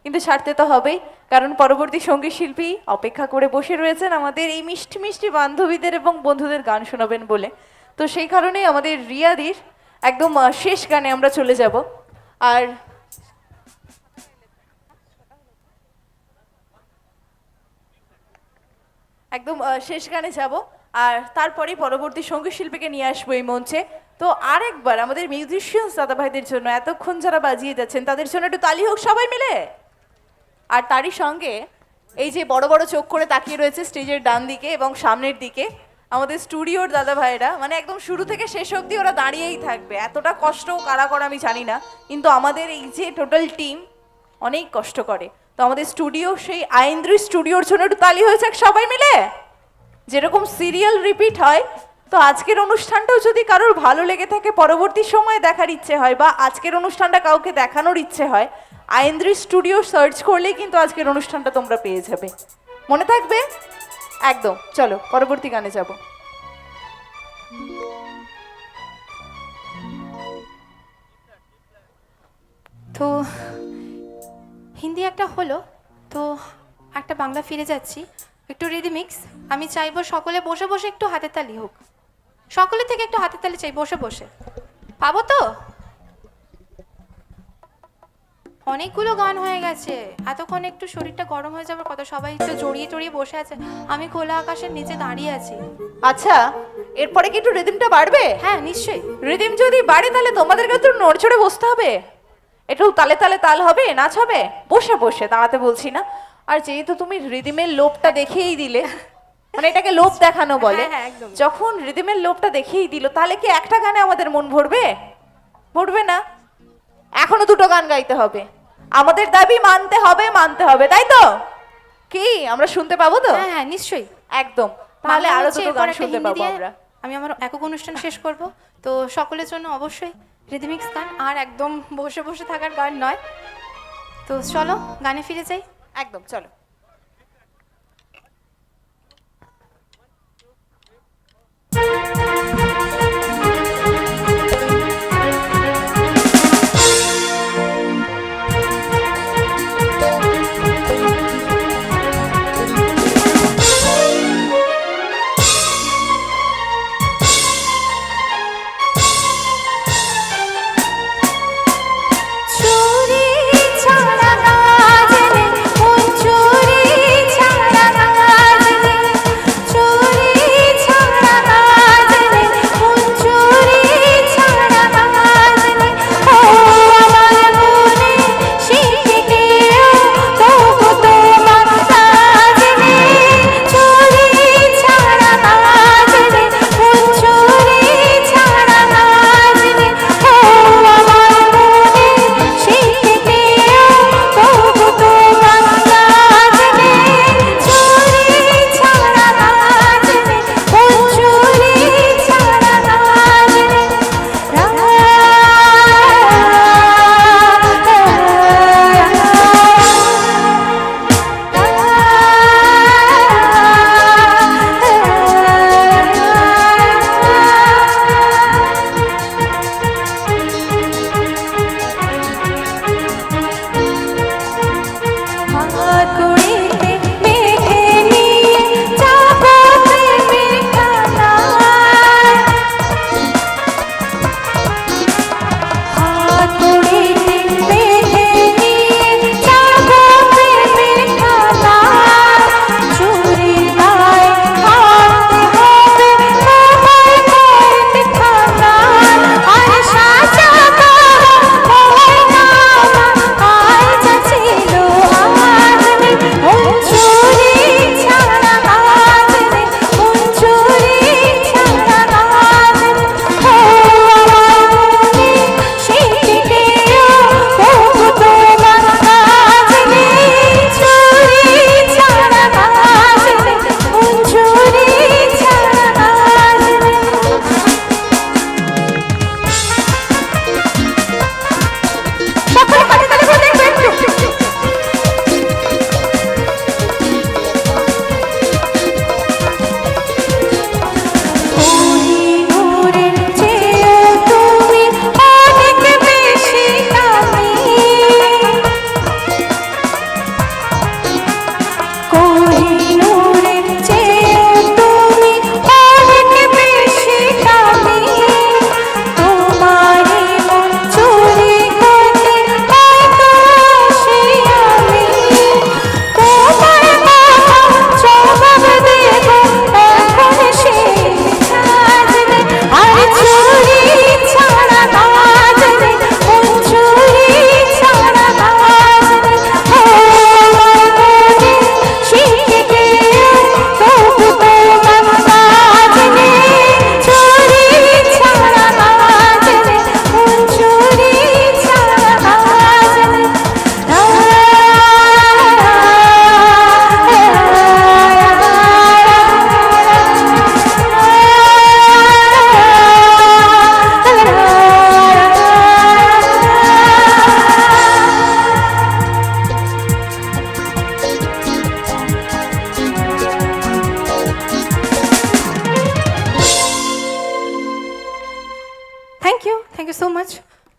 কিন্তু ছাড়তে তো হবেই, কারণ পরবর্তী সঙ্গীত শিল্পী অপেক্ষা করে বসে রয়েছেন আমাদের এই মিষ্টি মিষ্টি বান্ধবীদের এবং বন্ধুদের গান শোনাবেন বলে। তো সেই কারণেই আমাদের রিয়াদির একদম শেষ গানে আমরা চলে যাব। আর একদম শেষ গানে যাব, আর তারপরেই পরবর্তী সঙ্গীত শিল্পীকে নিয়ে আসবো এই মঞ্চে। তো আরেকবার আমাদের মিউজিশিয়ানস দাদা ভাইদের জন্য, এতক্ষণ যারা বাজিয়ে যাচ্ছেন তাদের জন্য একটু তালি হোক সবাই মিলে। আর তারই সঙ্গে এই যে বড় বড় চোখ করে তাকিয়ে রয়েছে স্টেজের ডান দিকে এবং সামনের দিকে আমাদের স্টুডিওর দাদা ভাইরা, মানে একদম শুরু থেকে শেষ অবধি ওরা দাঁড়িয়েই থাকবে। এতটা কষ্ট কারা করে আমি জানি না, কিন্তু আমাদের এই যে টোটাল টিম অনেক কষ্ট করে। তো আমাদের স্টুডিও, সেই আইন্দ্রি স্টুডিওর জন্য একটু তালি হয়েছে সবাই মিলে। যেরকম সিরিয়াল রিপিট হয়, তো আজকের অনুষ্ঠানটাও যদি কারোর ভালো লেগে থাকে, পরবর্তী সময়ে দেখার ইচ্ছে হয় বা আজকের অনুষ্ঠানটা কাউকে দেখানোর ইচ্ছে হয়, আইন্দ্রি স্টুডিও সার্চ করলেই কিন্তু আজকের অনুষ্ঠানটা তোমরা পেয়ে যাবে। মনে থাকবে একদম। চলো পরবর্তী গানে যাব। তো হিন্দি একটা হলো, তো একটা বাংলা ফিরে যাচ্ছি, একটু রিদিমিক্স। আমি চাইবো সকলে বসে বসে একটু হাতের তালি হোক, সকলে থেকে একটু হাতের তালি চাই বসে বসে। পাবো তো? অনেকগুলো গান হয়ে গেছে, এতক্ষণ একটু শরীরটা গরম হয়ে যাবে কত, সবাই একটু জড়িয়ে টড়িয়ে বসে আছে, আমি খোলা আকাশের নিচে দাঁড়িয়ে আছি। আচ্ছা, এরপরে কি একটু রিদিমটা বাড়বে? হ্যাঁ নিশ্চয়ই। রিদিম যদি বাড়ে তাহলে তোমাদেরকে তো নড়চড়ে বসতে হবে, একটু তালে তালে তাল হবে, নাচ হবে, বসে বসে, দাঁড়াতে বলছি না। আর যেহেতু তুমি রিদিমের লোভটা দেখেই দিলে, মানে এটাকে লোভ দেখানো বলে, হ্যাঁ, একদম। যখন রিদিমের লোভটা দেখেই দিল, তাহলে কি একটা গানে আমাদের মন ভরবে? ভরবে না। এখনো দুটো গান গাইতে হবে, আমাদের দাবি মানতে হবে, মানতে হবে, তাই তো? কি আমরা শুনতে পাবো তো? হ্যাঁ হ্যাঁ নিশ্চয়ই, একদম। তাহলে বাংলা আরো হচ্ছে, দুটো এরপর গান একটা শুনতে হিন্দি পাবো দিয়ে আমরা। আমি আমার একক অনুষ্ঠান শেষ করব। তো সকলের জন্য অবশ্যই রিদিমিক্স গান, আর একদম বসে বসে থাকার গান নয়। তো চলো গানে ফিরে যাই। একদম চলো। চুরি ছাড়া কাজ নেই, মন চুরি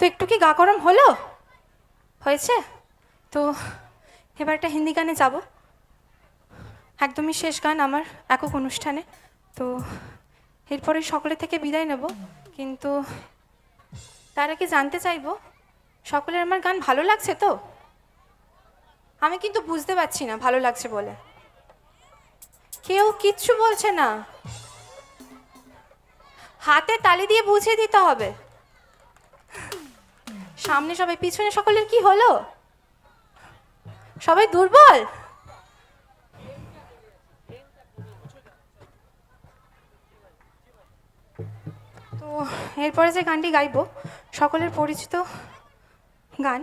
তো একটু কি গা গরম হলো? হয়েছে? তো এবার একটা হিন্দি গানে যাব, একদমই শেষ গান আমার একক অনুষ্ঠানে। তো এরপরে সকলে থেকে বিদায় নেব, কিন্তু তার আগে জানতে চাইবো সকলের আমার গান ভালো লাগছে তো? আমি কিন্তু বুঝতে পারছি না ভালো লাগছে বলে, কেউ কিচ্ছু বলছে না। হাতে তালি দিয়ে বুঝিয়ে দিতে হবে। সামনে সবাই, পিছনে সকলের কি হলো? সবাই দুর্বল? তো এরপরে যে গানটি গাইবো সকলের পরিচিত গান।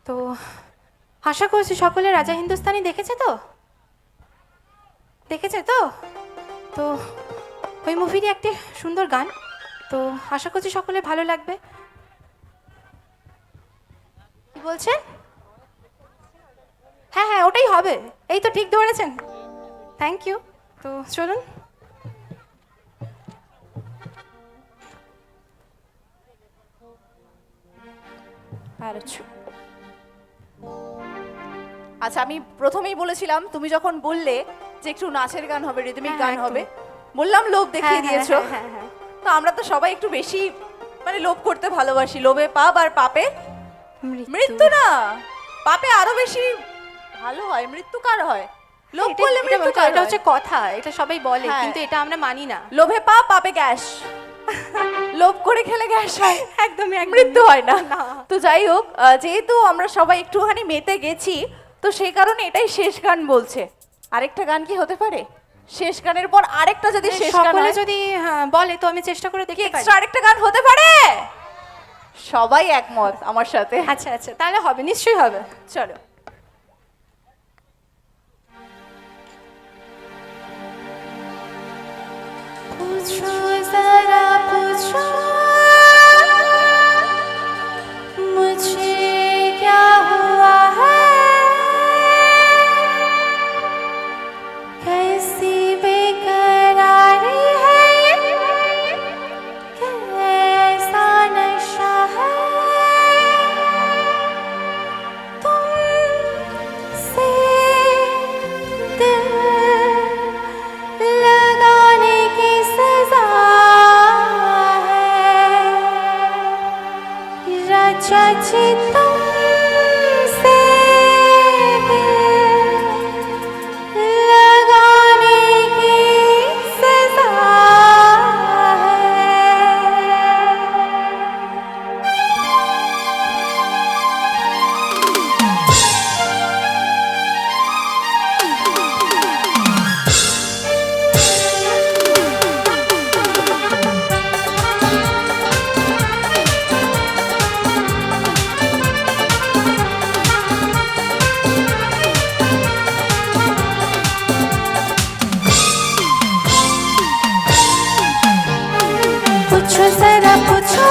তো আশা করছি সকলে রাজা হিন্দুস্তানি দেখেছে তো? দেখেছে তো? তো ওই মুভিরই একটি সুন্দর গান, তো আশা করছি সকলে ভালো লাগবে। কি বলছেন? হ্যাঁ হ্যাঁ, ওটাই হবে। এই তো ঠিক ধরেছেন, থ্যাংক ইউ। তো চলুন। আচ্ছা, আমি প্রথমেই বলেছিলাম, তুমি যখন বললে যে একটু নাচের গান হবে, রিদমিক হ্যাঁ, গান একদম। হবে, বললাম লোভ দেখিয়ে হ্যাঁ, দিয়েছো। হ্যাঁ, হ্যাঁ, তো আমরা তো সবাই একটু বেশি মানে লোভ করতে ভালোবাসি। লোভে পাপ আর পাপে মৃত্যু। না, পাপে আরো বেশি ভালো হয়, মৃত্যু কার হয়? লোভ করলে মৃত্যু কার এটা হয়? হচ্ছে কথা, এটা সবাই বলে, হ্যাঁ। কিন্তু এটা আমরা মানি না। লোভে পাপ, পাপে গ্যাস। লোভ করে খেলে গ্যাস হয়, একদমই মৃত্যু হয় না। না। তো যাই হোক, যেহেতু আমরা সবাই একটুখানি মেতে গেছি, তো সেই কারণে এটাই শেষ গান বলছে। আরেকটা গান কি হতে পারে? শেষ গানের পর আরেকটা যদি শেষ গান সকলে হয়, যদি বলে তো আমি চেষ্টা করে কি দেখতে পারি। এক্সট্রা আরেকটা গান হতে পারে? সবাই একমত আমার সাথে? আচ্ছা আচ্ছা, তাহলে হবে, নিশ্চয়ই হবে। চলো। पूछो जरा पूछो मुझे क्या हुआ है, कैसी बेकरारी है, कैसा नशा है तुमसे दिल लगाने की सजा है, राजा जी तुमसे दिल लगाने की सजा है। पूछो जरा पूछो